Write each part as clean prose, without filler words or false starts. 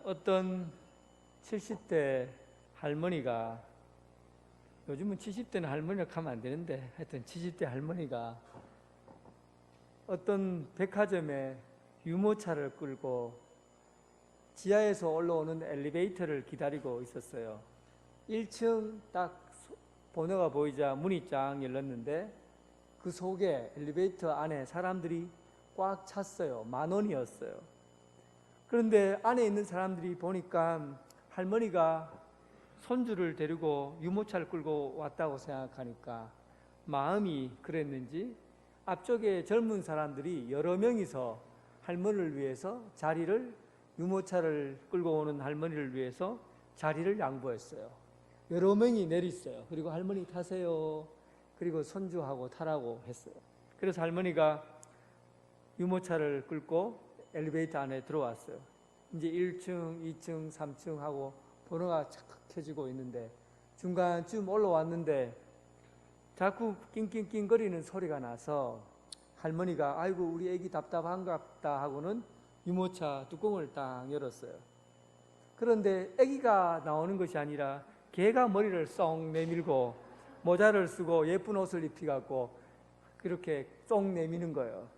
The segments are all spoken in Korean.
어떤 70대 할머니가, 요즘은 70대는 할머니라고 하면 안 되는데 하여튼 70대 할머니가 어떤 백화점에 유모차를 끌고 지하에서 올라오는 엘리베이터를 기다리고 있었어요. 1층 딱 번호가 보이자 문이 쫙 열렸는데 그 속에 엘리베이터 안에 사람들이 꽉 찼어요. 10,000원이었어요. 그런데 안에 있는 사람들이 보니까 할머니가 손주를 데리고 유모차를 끌고 왔다고 생각하니까 마음이 그랬는지 앞쪽에 젊은 사람들이 여러 명이서 할머니를 위해서 유모차를 끌고 오는 할머니를 위해서 자리를 양보했어요. 여러 명이 내렸어요. 그리고 할머니 타세요. 그리고 손주하고 타라고 했어요. 그래서 할머니가 유모차를 끌고 엘리베이터 안에 들어왔어요. 이제 1층, 2층, 3층 하고 번호가 착 켜지고 있는데 중간쯤 올라왔는데 자꾸 낑낑낑거리는 소리가 나서 할머니가 아이고 우리 애기 답답한갑다 하고는 유모차 뚜껑을 딱 열었어요. 그런데 애기가 나오는 것이 아니라 개가 머리를 쏙 내밀고 모자를 쓰고 예쁜 옷을 입혀갖고 그렇게 쏙 내미는 거예요.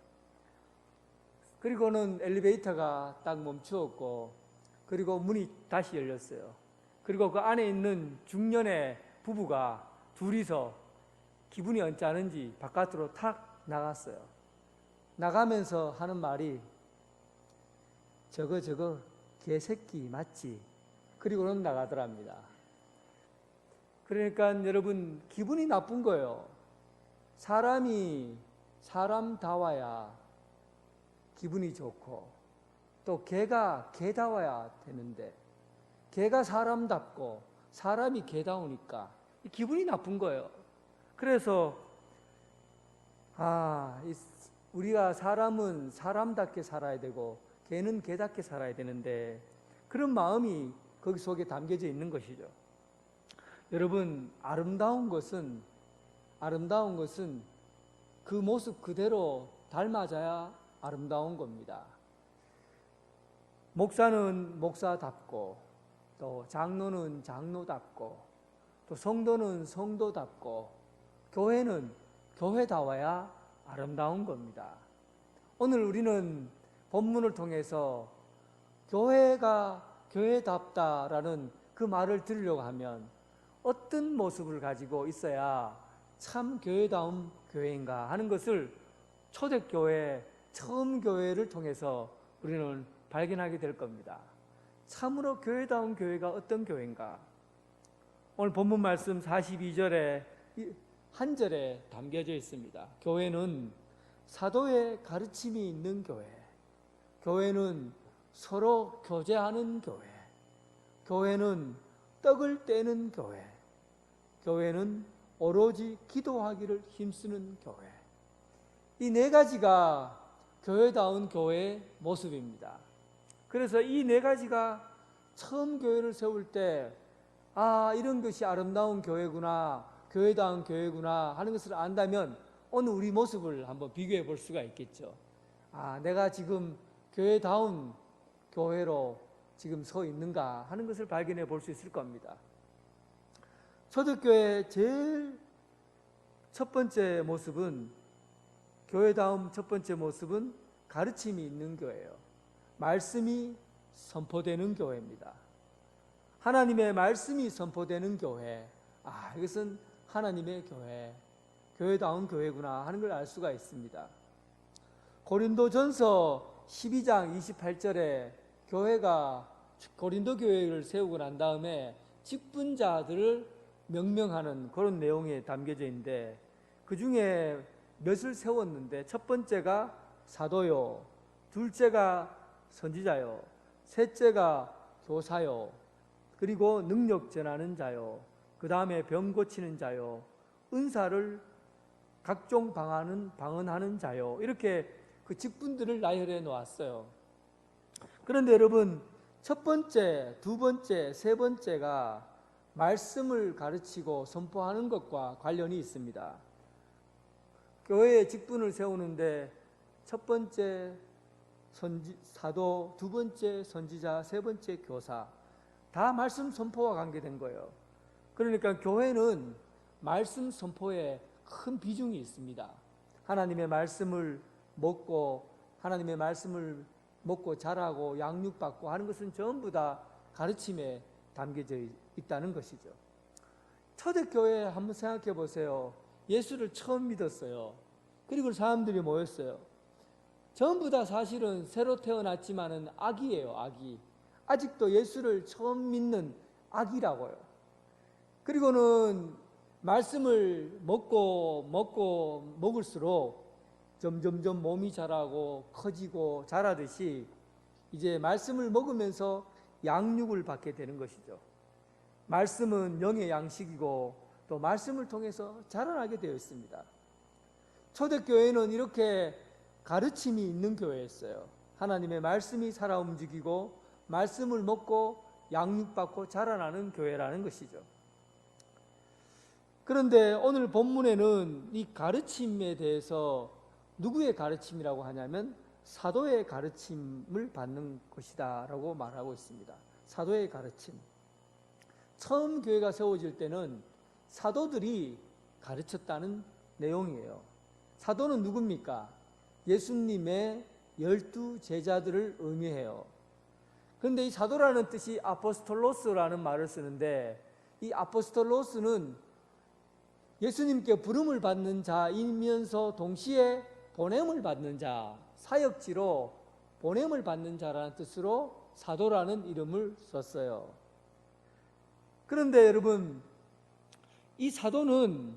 그리고는 엘리베이터가 딱 멈추었고 그리고 문이 다시 열렸어요. 그리고 그 안에 있는 중년의 부부가 둘이서 기분이 언짢은지 바깥으로 탁 나갔어요. 나가면서 하는 말이 저거 개새끼 맞지? 그리고는 나가더랍니다. 그러니까 여러분 기분이 나쁜 거예요. 사람이 사람다워야 기분이 좋고 또 개가 개다워야 되는데 개가 사람답고 사람이 개다우니까 기분이 나쁜 거예요. 그래서 우리가 사람은 사람답게 살아야 되고 개는 개답게 살아야 되는데 그런 마음이 거기 속에 담겨져 있는 것이죠. 여러분 아름다운 것은 그 모습 그대로 닮아져야 아름다운 겁니다. 목사는 목사답고 또 장로는 장로답고 또 성도는 성도답고 교회는 교회다워야 아름다운 겁니다. 오늘 우리는 본문을 통해서 교회가 교회답다라는 그 말을 들으려고 하면 어떤 모습을 가지고 있어야 참 교회다운 교회인가 하는 것을 초대교회, 처음 교회를 통해서 우리는 발견하게 될 겁니다. 참으로 교회다운 교회가 어떤 교회인가? 오늘 본문 말씀 42절에 한 절에 담겨져 있습니다. 교회는 사도의 가르침이 있는 교회, 교회는 서로 교제하는 교회, 교회는 떡을 떼는 교회, 교회는 오로지 기도하기를 힘쓰는 교회. 이 네 가지가 교회다운 교회의 모습입니다. 그래서 이 네 가지가 처음 교회를 세울 때 이런 것이 아름다운 교회구나, 교회다운 교회구나 하는 것을 안다면 오늘 우리 모습을 한번 비교해 볼 수가 있겠죠. 내가 지금 교회다운 교회로 지금 서 있는가 하는 것을 발견해 볼 수 있을 겁니다. 초대교회의 제일 첫 번째 모습은, 교회다움 첫 번째 모습은 가르침이 있는 교회예요. 말씀이 선포되는 교회입니다. 하나님의 말씀이 선포되는 교회, 이것은 하나님의 교회, 교회다운 교회구나 하는 걸 알 수가 있습니다. 고린도전서 12장 28절에 고린도 교회를 세우고 난 다음에 직분자들을 명명하는 그런 내용이 담겨져 있는데 그 중에 몇을 세웠는데 첫 번째가 사도요, 둘째가 선지자요, 셋째가 교사요, 그리고 능력 전하는 자요, 그 다음에 병 고치는 자요, 은사를 각종 방언하는 자요, 이렇게 그 직분들을 나열해 놓았어요. 그런데 여러분 첫 번째, 두 번째, 세 번째가 말씀을 가르치고 선포하는 것과 관련이 있습니다. 교회의 직분을 세우는데 첫 번째 사도, 두 번째 선지자, 세 번째 교사, 다 말씀 선포와 관계된 거예요. 그러니까 교회는 말씀 선포에 큰 비중이 있습니다. 하나님의 말씀을 먹고 자라고 양육받고 하는 것은 전부 다 가르침에 담겨져 있다는 것이죠. 초대교회 한번 생각해 보세요. 예수를 처음 믿었어요. 그리고 사람들이 모였어요. 전부 다 사실은 새로 태어났지만은 아기예요, 아기. 아직도 예수를 처음 믿는 아기라고요. 그리고는 말씀을 먹을수록 점점점 몸이 자라고 커지고 자라듯이 이제 말씀을 먹으면서 양육을 받게 되는 것이죠. 말씀은 영의 양식이고 또 말씀을 통해서 자라나게 되어 있습니다. 초대교회는 이렇게 가르침이 있는 교회였어요. 하나님의 말씀이 살아 움직이고 말씀을 먹고 양육받고 자라나는 교회라는 것이죠. 그런데 오늘 본문에는 이 가르침에 대해서 누구의 가르침이라고 하냐면 사도의 가르침을 받는 것이다 라고 말하고 있습니다. 사도의 가르침. 처음 교회가 세워질 때는 사도들이 가르쳤다는 내용이에요. 사도는 누굽니까? 예수님의 12 제자들을 의미해요. 그런데 이 사도라는 뜻이 아포스톨로스라는 말을 쓰는데, 이 아포스톨로스는 예수님께 부름을 받는 자이면서 동시에 보냄을 받는 자, 사역지로 보냄을 받는 자라는 뜻으로 사도라는 이름을 썼어요. 그런데 여러분, 이 사도는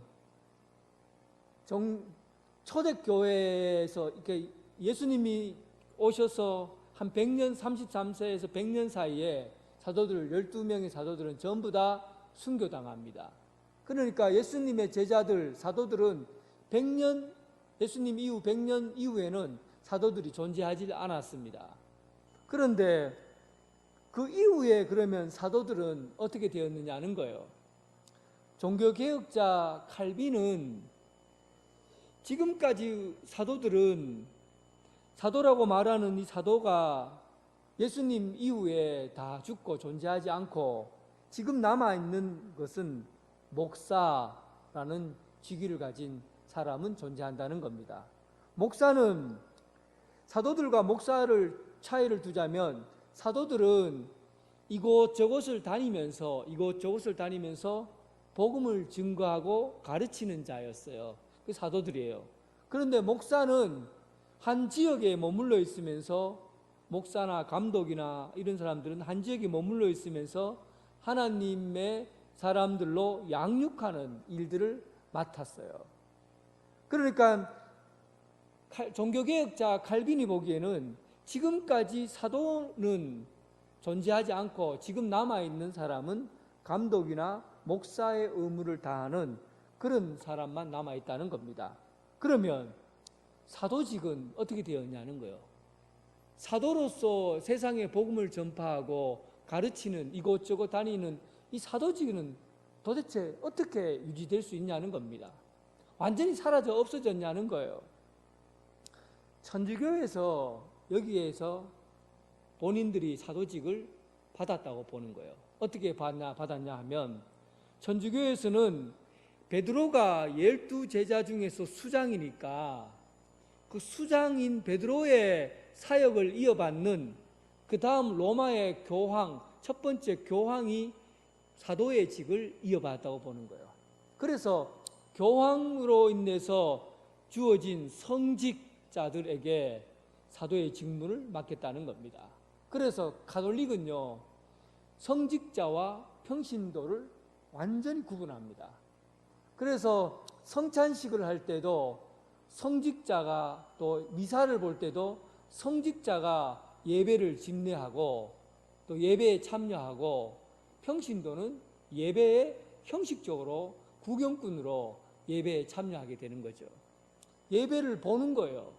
초대교회에서 이렇게 예수님이 오셔서 한 100년, 33세에서 100년 사이에 사도들, 12명의 사도들은 전부 다 순교당합니다. 그러니까 예수님의 제자들, 사도들은 100년, 예수님 이후 100년 이후에는 사도들이 존재하지 않았습니다. 그런데 그 이후에 그러면 사도들은 어떻게 되었느냐는 거예요. 종교개혁자 칼빈은 지금까지 사도라고 말하는 이 사도가 예수님 이후에 다 죽고 존재하지 않고 지금 남아있는 것은 목사라는 직위를 가진 사람은 존재한다는 겁니다. 목사는 사도들과 목사를 차이를 두자면 사도들은 이곳저곳을 다니면서 복음을 증거하고 가르치는 자였어요. 그 사도들이에요. 그런데 목사는 한 지역에 머물러 있으면서, 목사나 감독이나 이런 사람들은 한 지역에 머물러 있으면서 하나님의 사람들로 양육하는 일들을 맡았어요. 그러니까 종교개혁자 칼빈이 보기에는 지금까지 사도는 존재하지 않고 지금 남아있는 사람은 감독이나 목사의 의무를 다하는 그런 사람만 남아있다는 겁니다. 그러면 사도직은 어떻게 되었냐는 거예요. 사도로서 세상에 복음을 전파하고 가르치는, 이곳저곳 다니는 이 사도직은 도대체 어떻게 유지될 수 있냐는 겁니다. 완전히 사라져 없어졌냐는 거예요. 천주교에서 여기에서 본인들이 사도직을 받았다고 보는 거예요. 어떻게 받았냐 하면, 천주교에서는 베드로가 12 제자 중에서 수장이니까 그 수장인 베드로의 사역을 이어받는 그 다음 로마의 교황, 첫 번째 교황이 사도의 직을 이어받았다고 보는 거예요. 그래서 교황으로 인해서 주어진 성직자들에게 사도의 직무를 맡겼다는 겁니다. 그래서 가톨릭은요, 성직자와 평신도를 완전히 구분합니다. 그래서 성찬식을 할 때도 성직자가, 또 미사를 볼 때도 성직자가 예배를 집례하고 또 예배에 참여하고, 평신도는 예배에 형식적으로 구경꾼으로 예배에 참여하게 되는 거죠. 예배를 보는 거예요.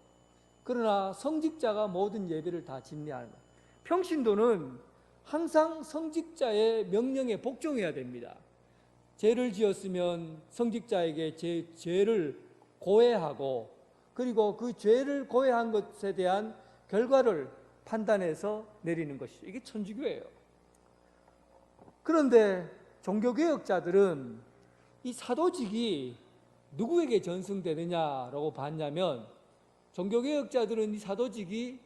그러나 성직자가 모든 예배를 다 집례하는 거예요. 평신도는 항상 성직자의 명령에 복종해야 됩니다. 죄를 지었으면 성직자에게 죄를 고해하고, 그리고 그 죄를 고해한 것에 대한 결과를 판단해서 내리는 것이죠. 이게 천주교예요. 그런데 종교개혁자들은 이 사도직이 누구에게 전승되느냐라고 봤냐면, 종교개혁자들은 이 사도직이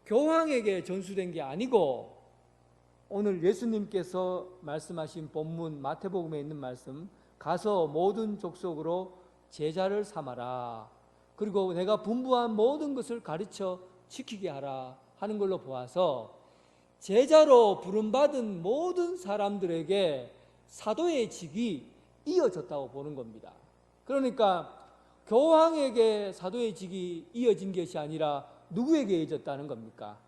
교황에게 전수된 게 아니고, 오늘 예수님께서 말씀하신 본문 마태복음에 있는 말씀, 가서 모든 족속으로 제자를 삼아라, 그리고 내가 분부한 모든 것을 가르쳐 지키게 하라 하는 걸로 보아서, 제자로 부름받은 모든 사람들에게 사도의 직이 이어졌다고 보는 겁니다. 그러니까 교황에게 사도의 직이 이어진 것이 아니라 누구에게 이어졌다는 겁니까?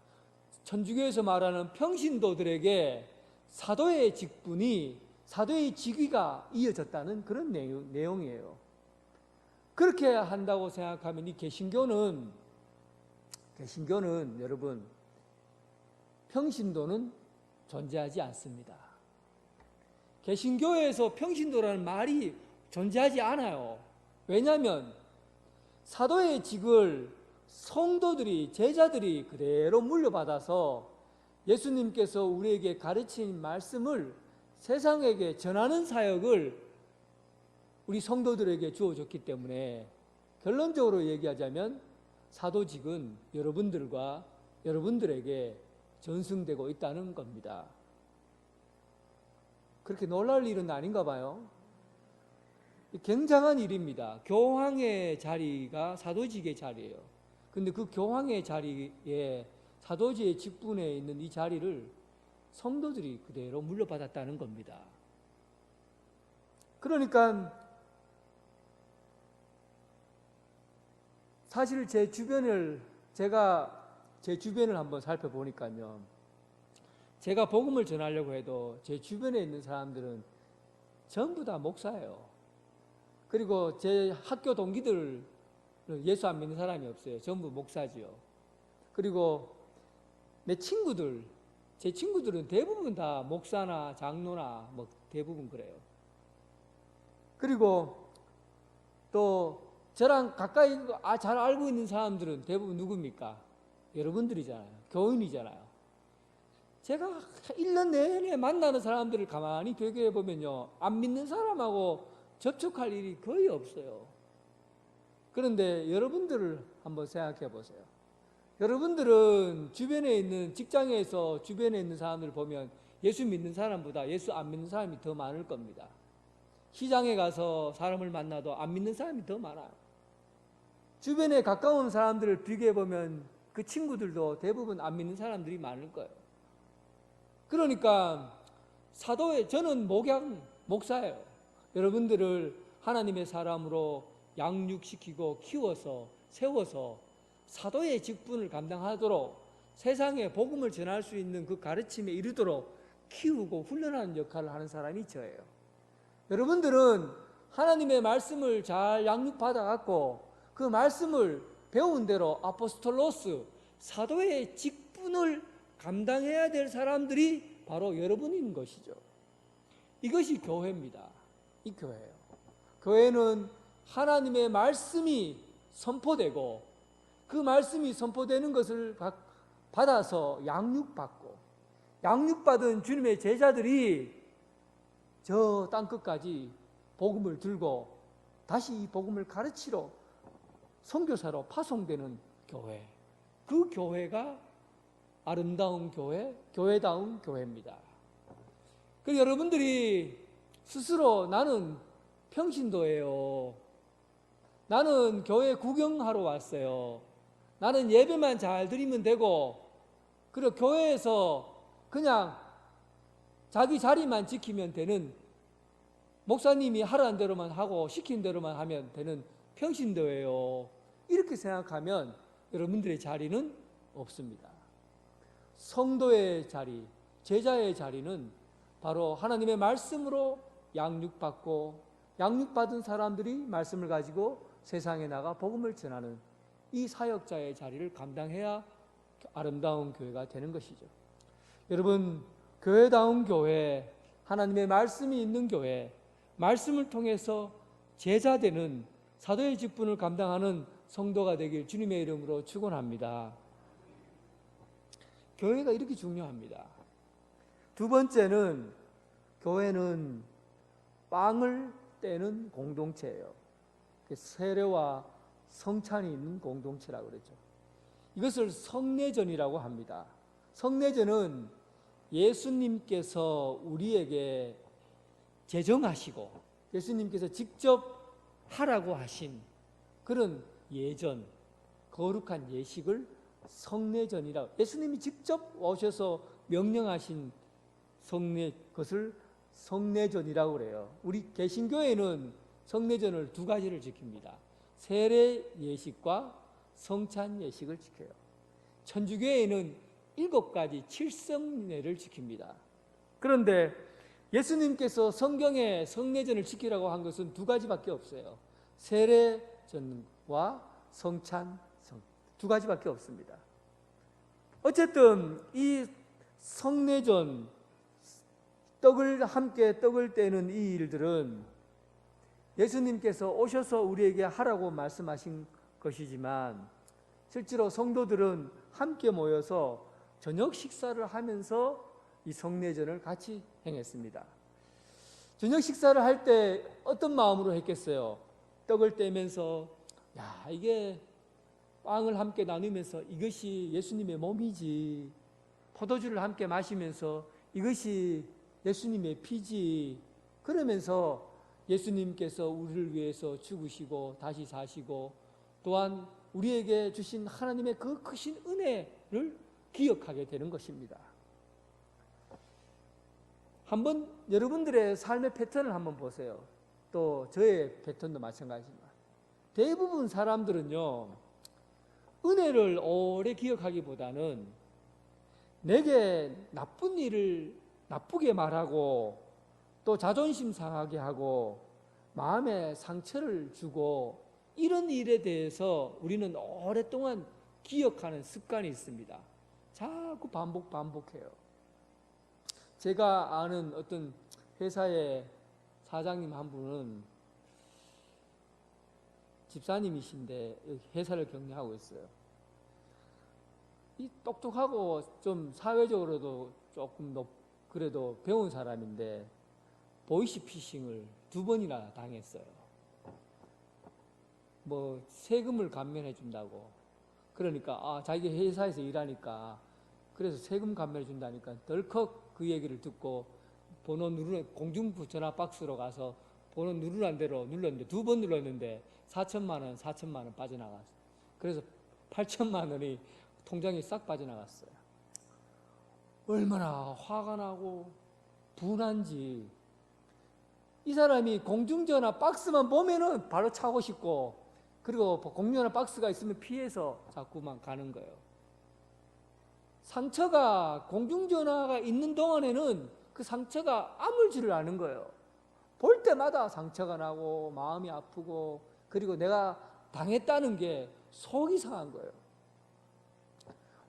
천주교에서 말하는 평신도들에게 사도의 직분이, 사도의 직위가 이어졌다는 그런 내용이에요. 그렇게 한다고 생각하면 이 개신교는 여러분, 평신도는 존재하지 않습니다. 개신교에서 평신도라는 말이 존재하지 않아요. 왜냐하면 사도의 직을 성도들이, 제자들이 그대로 물려받아서 예수님께서 우리에게 가르친 말씀을 세상에게 전하는 사역을 우리 성도들에게 주어졌기 때문에, 결론적으로 얘기하자면 사도직은 여러분들에게 전승되고 있다는 겁니다. 그렇게 놀랄 일은 아닌가 봐요. 굉장한 일입니다. 교황의 자리가 사도직의 자리예요. 근데 그 교황의 자리에, 사도직의 직분에 있는 이 자리를 성도들이 그대로 물려받았다는 겁니다. 그러니까 사실 제가 제 주변을 한번 살펴보니까요, 제가 복음을 전하려고 해도 제 주변에 있는 사람들은 전부 다 목사예요. 그리고 제 학교 동기들은 예수 안 믿는 사람이 없어요. 전부 목사지요. 그리고 제 친구들은 대부분 다 목사나 장로나 뭐 대부분 그래요. 그리고 또 저랑 가까이 잘 알고 있는 사람들은 대부분 누굽니까? 여러분들이잖아요. 교인이잖아요. 제가 1년 내내 만나는 사람들을 가만히 비교해 보면요, 안 믿는 사람하고 접촉할 일이 거의 없어요. 그런데 여러분들을 한번 생각해 보세요. 여러분들은 주변에 있는, 직장에서 주변에 있는 사람들을 보면 예수 믿는 사람보다 예수 안 믿는 사람이 더 많을 겁니다. 시장에 가서 사람을 만나도 안 믿는 사람이 더 많아요. 주변에 가까운 사람들을 비교해 보면 그 친구들도 대부분 안 믿는 사람들이 많을 거예요. 그러니까 저는 목사예요. 여러분들을 하나님의 사람으로 양육시키고 키워서 세워서 사도의 직분을 감당하도록, 세상에 복음을 전할 수 있는 그 가르침에 이르도록 키우고 훈련하는 역할을 하는 사람이 저예요. 여러분들은 하나님의 말씀을 잘 양육받아 갖고 그 말씀을 배운 대로 아포스톨로스, 사도의 직분을 감당해야 될 사람들이 바로 여러분인 것이죠. 이것이 교회입니다. 이 교회예요. 교회는 하나님의 말씀이 선포되고 그 말씀이 선포되는 것을 받아서 양육받고, 양육받은 주님의 제자들이 저 땅끝까지 복음을 들고 다시 이 복음을 가르치러 선교사로 파송되는 교회, 그 교회가 아름다운 교회, 교회다운 교회입니다. 그래서 여러분들이 스스로 나는 평신도예요, 나는 교회 구경하러 왔어요, 나는 예배만 잘 드리면 되고, 그리고 교회에서 그냥 자기 자리만 지키면 되는, 목사님이 하라는 대로만 하고 시킨 대로만 하면 되는 평신도예요, 이렇게 생각하면 여러분들의 자리는 없습니다. 성도의 자리, 제자의 자리는 바로 하나님의 말씀으로 양육받고, 양육받은 사람들이 말씀을 가지고 세상에 나가 복음을 전하는 이 사역자의 자리를 감당해야 아름다운 교회가 되는 것이죠. 여러분, 교회다운 교회, 하나님의 말씀이 있는 교회, 말씀을 통해서 제자되는 사도의 직분을 감당하는 성도가 되길 주님의 이름으로 축원합니다. 교회가 이렇게 중요합니다. 두 번째는 교회는 빵을 떼는 공동체예요. 세례와 성찬이 있는 공동체라고 그러죠. 이것을 성례전이라고 합니다. 성례전은 예수님께서 우리에게 제정하시고 예수님께서 직접 하라고 하신 그런 예전, 거룩한 예식을 성례전이라고, 예수님이 직접 오셔서 명령하신 것을 성례전이라고 그래요. 우리 개신교회는 성례전을 두 가지를 지킵니다. 세례 예식과 성찬 예식을 지켜요. 천주교회는 7가지 칠성례를 지킵니다. 그런데 예수님께서 성경에 성례전을 지키라고 한 것은 두 가지밖에 없어요. 세례전과 성찬, 두 가지밖에 없습니다. 어쨌든 이 성례전, 떡을 떼는 이 일들은 예수님께서 오셔서 우리에게 하라고 말씀하신 것이지만 실제로 성도들은 함께 모여서 저녁 식사를 하면서 이 성례전을 같이 행했습니다. 저녁 식사를 할 때 어떤 마음으로 했겠어요? 떡을 떼면서 이게 빵을 함께 나누면서 이것이 예수님의 몸이지, 포도주를 함께 마시면서 이것이 예수님의 피지, 그러면서 예수님께서 우리를 위해서 죽으시고 다시 사시고 또한 우리에게 주신 하나님의 그 크신 은혜를 기억하게 되는 것입니다. 한번 여러분들의 삶의 패턴을 한번 보세요. 또 저의 패턴도 마찬가지지만 대부분 사람들은요, 은혜를 오래 기억하기보다는 내게 나쁜 일을 나쁘게 말하고 또 자존심 상하게 하고 마음에 상처를 주고 이런 일에 대해서 우리는 오랫동안 기억하는 습관이 있습니다. 자꾸 반복해요. 제가 아는 어떤 회사의 사장님 한 분은 집사님이신데 회사를 경영하고 있어요. 이 똑똑하고 좀 사회적으로도 조금 그래도 배운 사람인데 보이시피싱을 2번이나 당했어요. 뭐 세금을 감면해 준다고. 그러니까 자기 회사에서 일하니까 그래서 세금 감면해 준다니까 덜컥 그 얘기를 듣고 번호 공중부 전화 박스로 가서 번호 누르란 대로 눌렀는데 2번 눌렀는데 4천만 원 빠져나갔어요. 그래서 8천만 원이 통장에 싹 빠져나갔어요. 얼마나 화가 나고 분한지. 이 사람이 공중전화 박스만 보면은 바로 차고 싶고, 그리고 공중전화 박스가 있으면 피해서 자꾸만 가는 거예요. 상처가, 공중전화가 있는 동안에는 그 상처가 아물지를 않은 거예요. 볼 때마다 상처가 나고 마음이 아프고, 그리고 내가 당했다는 게 속이 상한 거예요.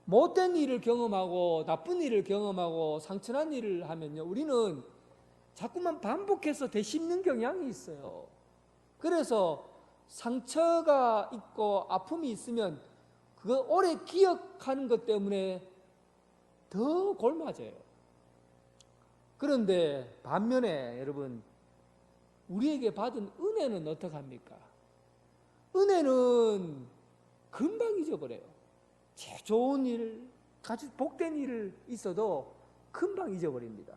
못된 일을 경험하고 나쁜 일을 경험하고 상처난 일을 하면요, 우리는 자꾸만 반복해서 되씹는 경향이 있어요. 그래서 상처가 있고 아픔이 있으면 그거 오래 기억하는 것 때문에 더 골맞아요. 그런데 반면에 여러분, 우리에게 받은 은혜는 어떡합니까? 은혜는 금방 잊어버려요. 좋은 일, 아주 복된 일 있어도 금방 잊어버립니다.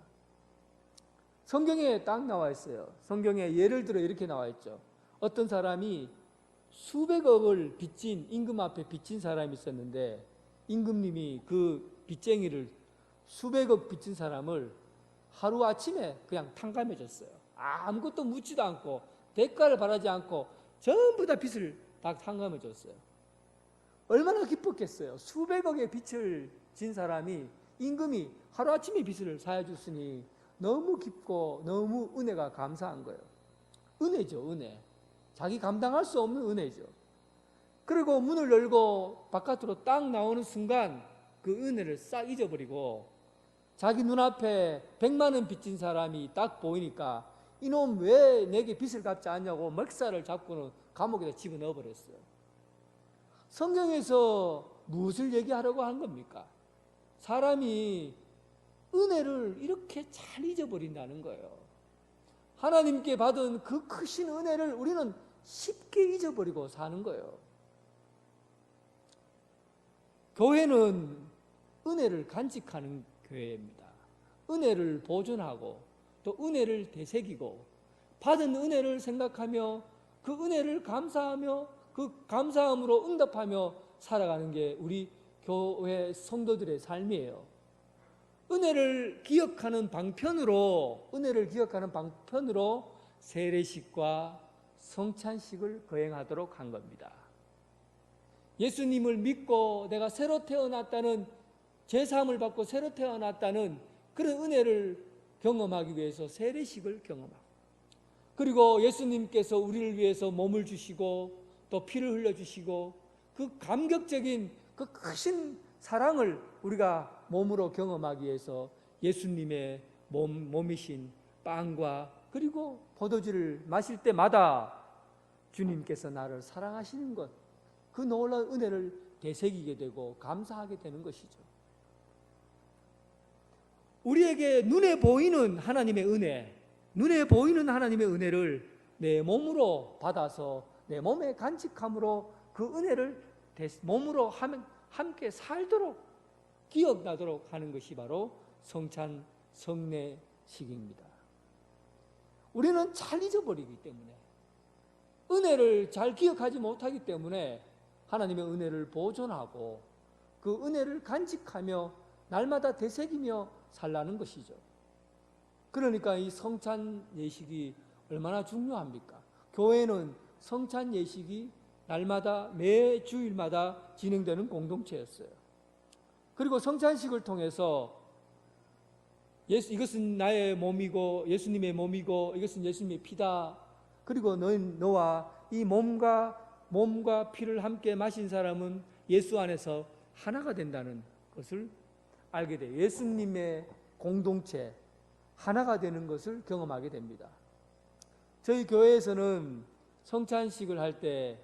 성경에 딱 나와 있어요. 성경에 예를 들어 이렇게 나와 있죠. 어떤 사람이 수백억을 빚진, 임금 앞에 빚진 사람이 있었는데 임금님이 그 빚쟁이를, 수백억 빚진 사람을 하루아침에 그냥 탕감해 줬어요. 아무것도 묻지도 않고 대가를 바라지 않고 전부 다 빚을 다 탕감해 줬어요. 얼마나 기뻤겠어요. 수백억의 빚을 진 사람이, 임금이 하루아침에 빚을 사해줬으니 너무 기쁘고 너무 은혜가 감사한 거예요. 은혜죠, 은혜. 자기 감당할 수 없는 은혜죠. 그리고 문을 열고 바깥으로 딱 나오는 순간 그 은혜를 싹 잊어버리고, 자기 눈앞에 100만 원 빚진 사람이 딱 보이니까 이놈 왜 내게 빚을 갚지 않냐고 먹살을 잡고는 감옥에다 집어넣어 버렸어요. 성경에서 무엇을 얘기하려고 한 겁니까? 사람이 은혜를 이렇게 잘 잊어버린다는 거예요. 하나님께 받은 그 크신 은혜를 우리는 쉽게 잊어버리고 사는 거예요. 교회는 은혜를 간직하는 교회입니다. 은혜를 보존하고 또 은혜를 되새기고 받은 은혜를 생각하며 그 은혜를 감사하며 그 감사함으로 응답하며 살아가는 게 우리 교회 성도들의 삶이에요. 은혜를 기억하는 방편으로 세례식과 성찬식을 거행하도록 한 겁니다. 예수님을 믿고 내가 새로 태어났다는, 죄사함을 받고 새로 태어났다는 그런 은혜를 경험하기 위해서 세례식을 경험하고, 그리고 예수님께서 우리를 위해서 몸을 주시고 또 피를 흘려주시고 그 감격적인 그 크신 사랑을 우리가 몸으로 경험하기 위해서 예수님의 몸이신 빵과 그리고 포도주를 마실 때마다 주님께서 나를 사랑하시는 것, 그 놀라운 은혜를 되새기게 되고 감사하게 되는 것이죠. 우리에게 눈에 보이는 하나님의 은혜를 내 몸으로 받아서 내 몸에 간직함으로 그 은혜를 몸으로 함께 살도록 기억나도록 하는 것이 바로 성찬 성례식입니다. 우리는 잘 잊어버리기 때문에, 은혜를 잘 기억하지 못하기 때문에 하나님의 은혜를 보존하고 그 은혜를 간직하며 날마다 되새기며 살라는 것이죠. 그러니까 이 성찬 예식이 얼마나 중요합니까? 교회는 성찬 예식이 날마다 매 주일마다 진행되는 공동체였어요. 그리고 성찬식을 통해서 이것은 나의 몸이고 예수님의 몸이고 이것은 예수님의 피다. 그리고 너와 이 몸과 피를 함께 마신 사람은 예수 안에서 하나가 된다는 것을 알게 돼요. 예수님의 공동체, 하나가 되는 것을 경험하게 됩니다. 저희 교회에서는 성찬식을 할 때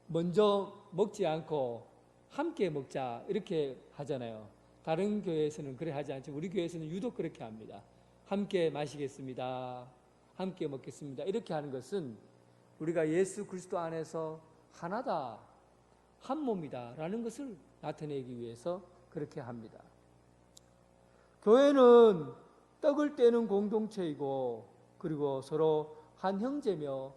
먼저 먹지 않고 함께 먹자 이렇게 하잖아요. 다른 교회에서는 그래 하지 않지만 우리 교회에서는 유독 그렇게 합니다. 함께 마시겠습니다. 함께 먹겠습니다. 이렇게 하는 것은 우리가 예수 그리스도 안에서 하나다, 한 몸이다 라는 것을 나타내기 위해서 그렇게 합니다. 교회는 떡을 떼는 공동체이고 그리고 서로 한 형제며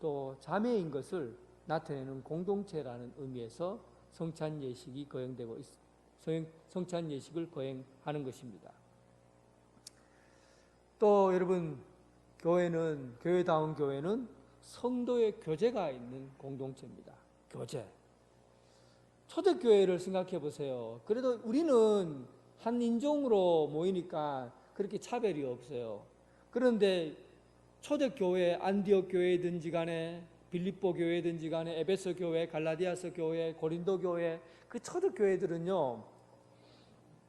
또 자매인 것을 나타내는 공동체라는 의미에서 성찬 예식이 거행되고 성찬 예식을 거행하는 것입니다. 또 여러분, 교회다운 교회는 성도의 교제가 있는 공동체입니다. 교제. 초대교회를 생각해 보세요. 그래도 우리는 한 인종으로 모이니까 그렇게 차별이 없어요. 그런데 초대교회, 안디옥 교회든지 간에 빌립보 교회든지 간에 에베소 교회, 갈라디아서 교회, 고린도 교회, 그 초대교회들은요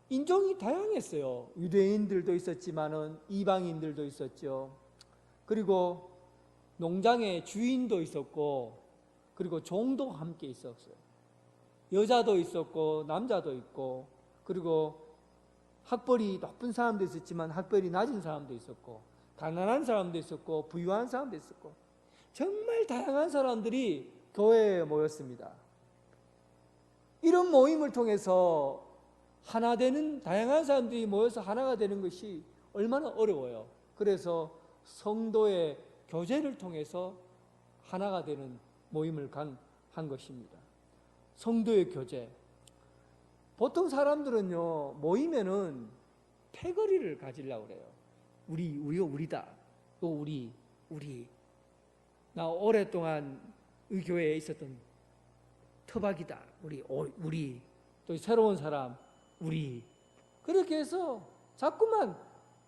인종이 다양했어요. 유대인들도 있었지만은 이방인들도 있었죠. 그리고 농장의 주인도 있었고 그리고 종도 함께 있었어요. 여자도 있었고 남자도 있고 그리고 학벌이 높은 사람도 있었지만 학벌이 낮은 사람도 있었고 가난한 사람도 있었고 부유한 사람도 있었고 정말 다양한 사람들이 교회에 모였습니다. 이런 모임을 통해서 하나 되는, 다양한 사람들이 모여서 하나가 되는 것이 얼마나 어려워요. 그래서 성도의 교제를 통해서 하나가 되는 모임을 한 것입니다. 성도의 교제. 보통 사람들은요 모이면은 패거리를 가지려고 그래요. 우리다. 또 우리. 나 오랫동안 이 교회에 있었던 터박이다. 우리. 또 새로운 사람, 우리. 그렇게 해서 자꾸만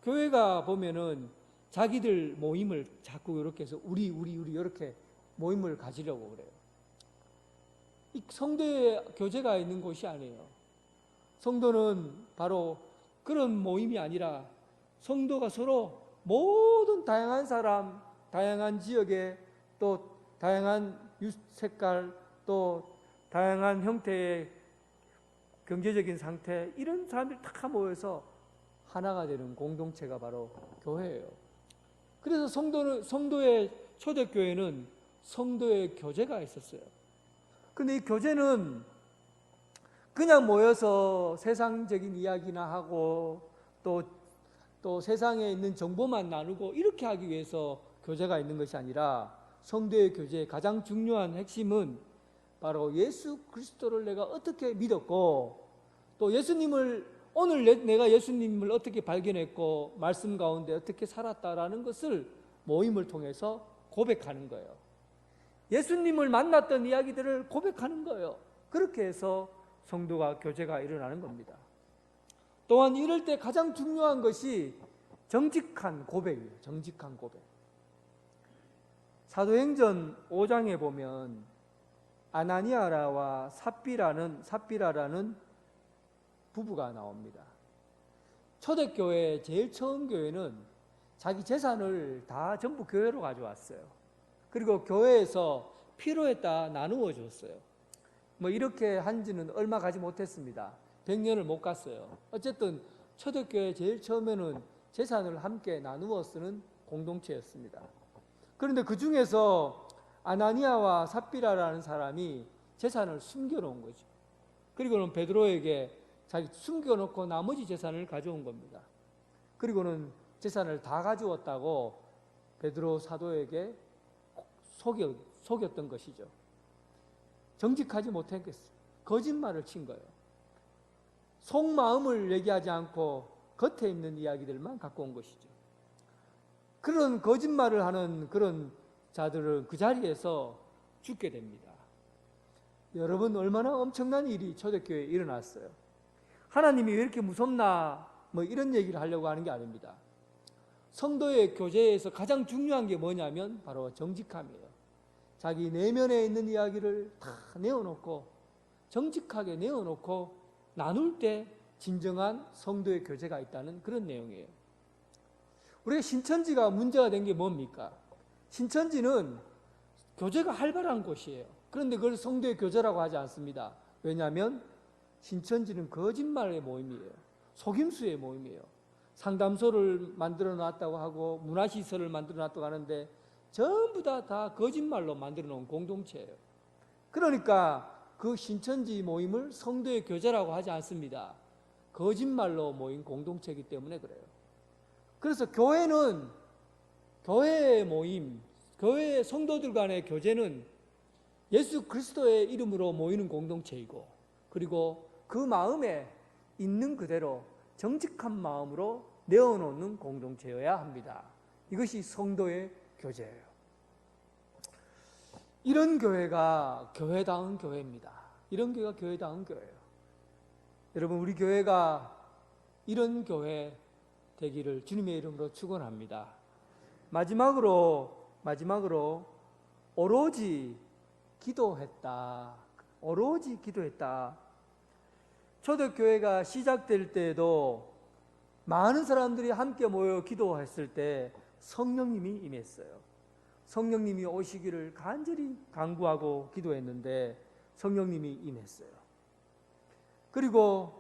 교회가 보면은 자기들 모임을 자꾸 이렇게 해서 우리 이렇게 모임을 가지려고 그래요. 이 성도의 교제가 있는 곳이 아니에요. 성도는 바로 그런 모임이 아니라 성도가 서로 모든 다양한 사람, 다양한 지역에 또 다양한 색깔 또 다양한 형태의 경제적인 상태, 이런 사람들이 다 모여서 하나가 되는 공동체가 바로 교회예요. 그래서 성도의 초대교회는 성도의 교제가 있었어요. 근데 이 교제는 그냥 모여서 세상적인 이야기나 하고 또 세상에 있는 정보만 나누고 이렇게 하기 위해서 교제가 있는 것이 아니라, 성도의 교제의 가장 중요한 핵심은 바로 예수 그리스도를 내가 어떻게 믿었고, 또 오늘 내가 예수님을 어떻게 발견했고 말씀 가운데 어떻게 살았다라는 것을 모임을 통해서 고백하는 거예요. 예수님을 만났던 이야기들을 고백하는 거예요. 그렇게 해서 성도가 교제가 일어나는 겁니다. 또한 이럴 때 가장 중요한 것이 정직한 고백이에요. 정직한 고백. 사도행전 5장에 보면 아나니아와 삽비라라는 부부가 나옵니다. 초대교회 제일 처음 교회는 자기 재산을 다 전부 교회로 가져왔어요. 그리고 교회에서 필요에 따라 나누어 줬어요. 이렇게 한지는 얼마 가지 못했습니다. 100년을 못 갔어요. 어쨌든 초대교회 제일 처음에는 재산을 함께 나누어 쓰는 공동체였습니다. 그런데 그 중에서 아나니아와 삽비라라는 사람이 재산을 숨겨놓은 거죠. 그리고는 베드로에게 자기 숨겨놓고 나머지 재산을 가져온 겁니다. 그리고는 재산을 다 가져왔다고 베드로 사도에게 속였던 것이죠. 정직하지 못했겠어요. 거짓말을 친 거예요. 속마음을 얘기하지 않고 겉에 있는 이야기들만 갖고 온 것이죠. 그런 거짓말을 하는 그런 자들은 그 자리에서 죽게 됩니다. 여러분, 얼마나 엄청난 일이 초대교회에 일어났어요. 하나님이 왜 이렇게 무섭나 이런 얘기를 하려고 하는 게 아닙니다. 성도의 교제에서 가장 중요한 게 뭐냐면 바로 정직함이에요. 자기 내면에 있는 이야기를 다 내어놓고 정직하게 내어놓고 나눌 때 진정한 성도의 교제가 있다는 그런 내용이에요. 우리가 신천지가 문제가 된 게 뭡니까? 신천지는 교제가 활발한 곳이에요. 그런데 그걸 성도의 교제라고 하지 않습니다. 왜냐하면 신천지는 거짓말의 모임이에요. 속임수의 모임이에요. 상담소를 만들어 놨다고 하고 문화시설을 만들어 놨다고 하는데 전부 다 거짓말로 만들어 놓은 공동체예요. 그러니까 그 신천지 모임을 성도의 교제라고 하지 않습니다. 거짓말로 모인 공동체이기 때문에 그래요. 그래서 교회의 모임, 교회의 성도들 간의 교제는 예수 그리스도의 이름으로 모이는 공동체이고, 그리고 그 마음에 있는 그대로 정직한 마음으로 내어놓는 공동체여야 합니다. 이것이 성도의 교제예요. 이런 교회가 교회다운 교회입니다. 이런 교회가 교회다운 교회예요. 여러분, 우리 교회가 이런 교회 되기를 주님의 이름으로 축원합니다. 마지막으로 오로지 기도했다. 오로지 기도했다. 초대교회가 시작될 때에도 많은 사람들이 함께 모여 기도했을 때 성령님이 임했어요. 성령님이 오시기를 간절히 간구하고 기도했는데 성령님이 임했어요. 그리고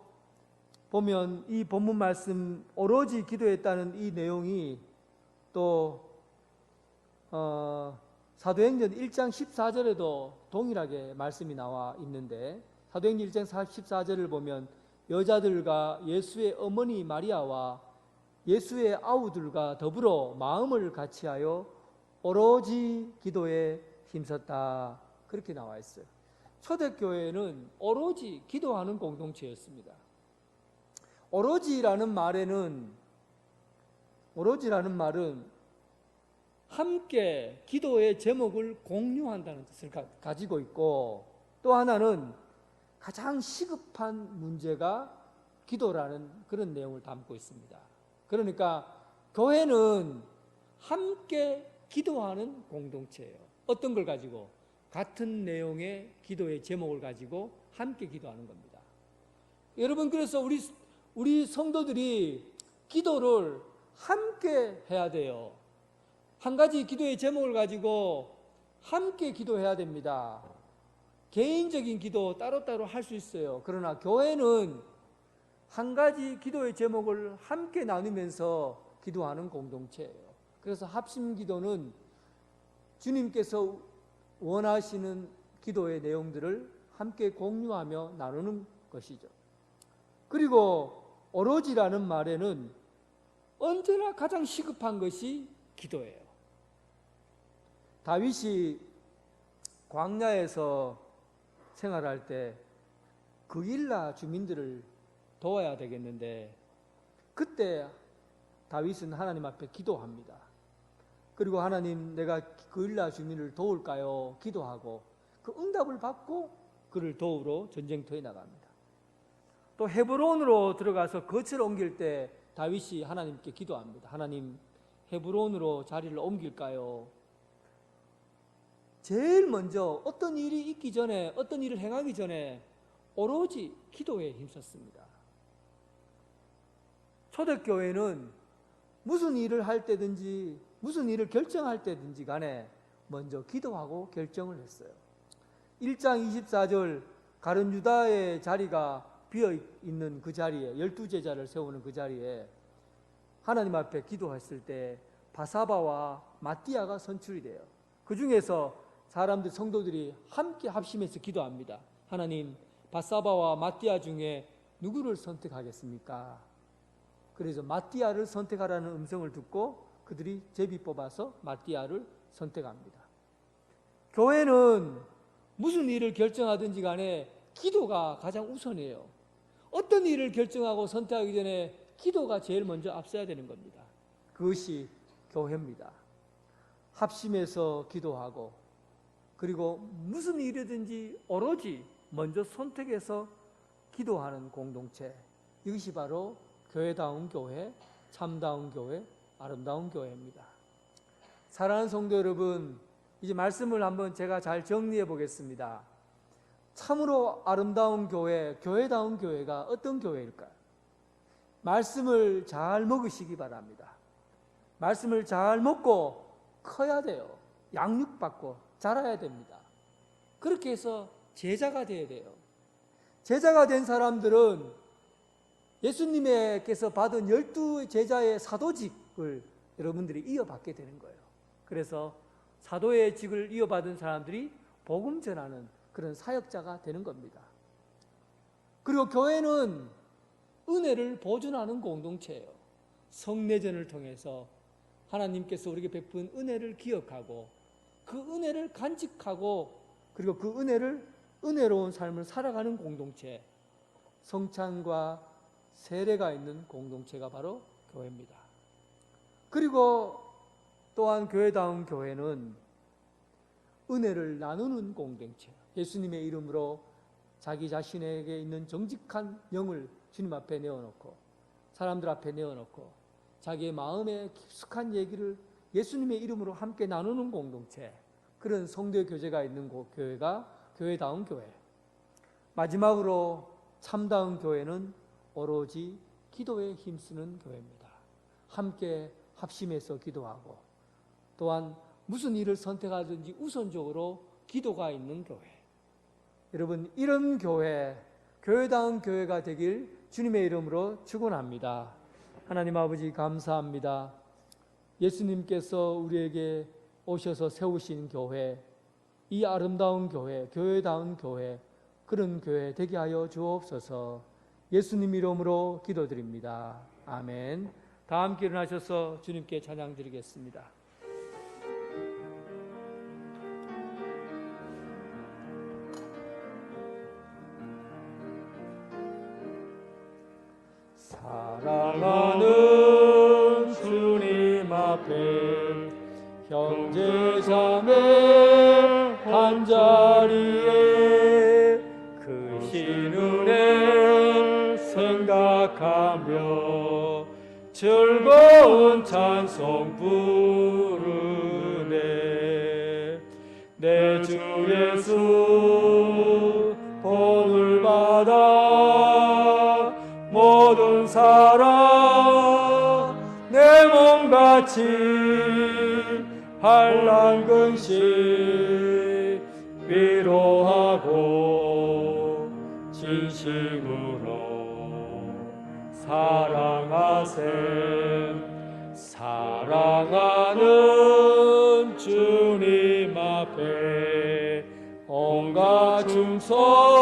보면 이 본문 말씀 오로지 기도했다는 이 내용이 또 사도행전 1장 14절에도 동일하게 말씀이 나와 있는데, 사도행전 1장 14절을 보면 여자들과 예수의 어머니 마리아와 예수의 아우들과 더불어 마음을 같이하여 오로지 기도에 힘썼다. 그렇게 나와 있어요. 초대교회는 오로지 기도하는 공동체였습니다. 오로지라는 말은 함께 기도의 제목을 공유한다는 뜻을 가지고 있고, 또 하나는 가장 시급한 문제가 기도라는 그런 내용을 담고 있습니다. 그러니까 교회는 함께 기도하는 공동체예요. 어떤 걸 가지고? 같은 내용의 기도의 제목을 가지고 함께 기도하는 겁니다. 여러분, 그래서 우리 성도들이 기도를 함께 해야 돼요. 한 가지 기도의 제목을 가지고 함께 기도해야 됩니다. 개인적인 기도 따로따로 할 수 있어요. 그러나 교회는 한 가지 기도의 제목을 함께 나누면서 기도하는 공동체예요. 그래서 합심 기도는 주님께서 원하시는 기도의 내용들을 함께 공유하며 나누는 것이죠. 그리고 오로지라는 말에는 언제나 가장 시급한 것이 기도예요. 다윗이 광야에서 생활할 때 그일라 주민들을 도와야 되겠는데 그때 다윗은 하나님 앞에 기도합니다. 그리고 하나님, 내가 그일라 주민을 도울까요? 기도하고 그 응답을 받고 그를 도우러 전쟁터에 나갑니다. 또 헤브론으로 들어가서 거처를 옮길 때 다윗이 하나님께 기도합니다. 하나님, 헤브론으로 자리를 옮길까요? 제일 먼저 어떤 일이 있기 전에, 어떤 일을 행하기 전에 오로지 기도에 힘썼습니다. 초대교회는 무슨 일을 할 때든지 무슨 일을 결정할 때든지 간에 먼저 기도하고 결정을 했어요. 1장 24절 가룟 유다의 자리가 비어있는 그 자리에, 12제자를 세우는 그 자리에 하나님 앞에 기도했을 때 바사바와 마띠아가 선출이 돼요. 그 중에서 사람들, 성도들이 함께 합심해서 기도합니다. 하나님, 바사바와 마띠아 중에 누구를 선택하겠습니까? 그래서 마띠아를 선택하라는 음성을 듣고 그들이 제비 뽑아서 마띠아를 선택합니다. 교회는 무슨 일을 결정하든지 간에 기도가 가장 우선이에요. 어떤 일을 결정하고 선택하기 전에 기도가 제일 먼저 앞서야 되는 겁니다. 그것이 교회입니다. 합심해서 기도하고 그리고 무슨 일이든지 오로지 먼저 선택해서 기도하는 공동체, 이것이 바로 교회다운 교회, 참다운 교회, 아름다운 교회입니다. 사랑하는 성도 여러분, 이제 말씀을 한번 제가 잘 정리해 보겠습니다. 참으로 아름다운 교회, 교회다운 교회가 어떤 교회일까요? 말씀을 잘 먹으시기 바랍니다. 말씀을 잘 먹고 커야 돼요. 양육받고 자라야 됩니다. 그렇게 해서 제자가 되어야 돼요. 제자가 된 사람들은 예수님께서 받은 12제자의 사도직을 여러분들이 이어받게 되는 거예요. 그래서 사도의 직을 이어받은 사람들이 복음 전하는 그런 사역자가 되는 겁니다. 그리고 교회는 은혜를 보존하는 공동체예요. 성례전을 통해서 하나님께서 우리에게 베푼 은혜를 기억하고 그 은혜를 간직하고 그리고 그 은혜로운 삶을 살아가는 공동체, 성찬과 세례가 있는 공동체가 바로 교회입니다. 그리고 또한 교회다운 교회는 은혜를 나누는 공동체, 예수님의 이름으로 자기 자신에게 있는 정직한 영을 주님 앞에 내어놓고 사람들 앞에 내어놓고 자기의 마음에 깊숙한 얘기를 예수님의 이름으로 함께 나누는 공동체, 그런 성도의 교제가 있는 교회가 교회다운 교회. 마지막으로 참다운 교회는 오로지 기도에 힘쓰는 교회입니다. 함께 합심해서 기도하고 또한 무슨 일을 선택하든지 우선적으로 기도가 있는 교회. 여러분, 이런 교회, 교회다운 교회가 되길 주님의 이름으로 축원합니다. 하나님 아버지, 감사합니다. 예수님께서 우리에게 오셔서 세우신 교회, 이 아름다운 교회, 교회다운 교회, 그런 교회 되게 하여 주옵소서. 예수님 이름으로 기도드립니다. 아멘. 다 함께 일어나셔서 주님께 찬양 드리겠습니다. 사랑하는 주님 앞에 형제 자매 한자리에 크신 은혜 생각하며 즐거운 찬송 부르네. 내 주 예수 본을 받아 모든 사랑 내 몸같이 환난 근심 위로하고 사랑하세. 사랑하는 주님 앞에 온갖 충성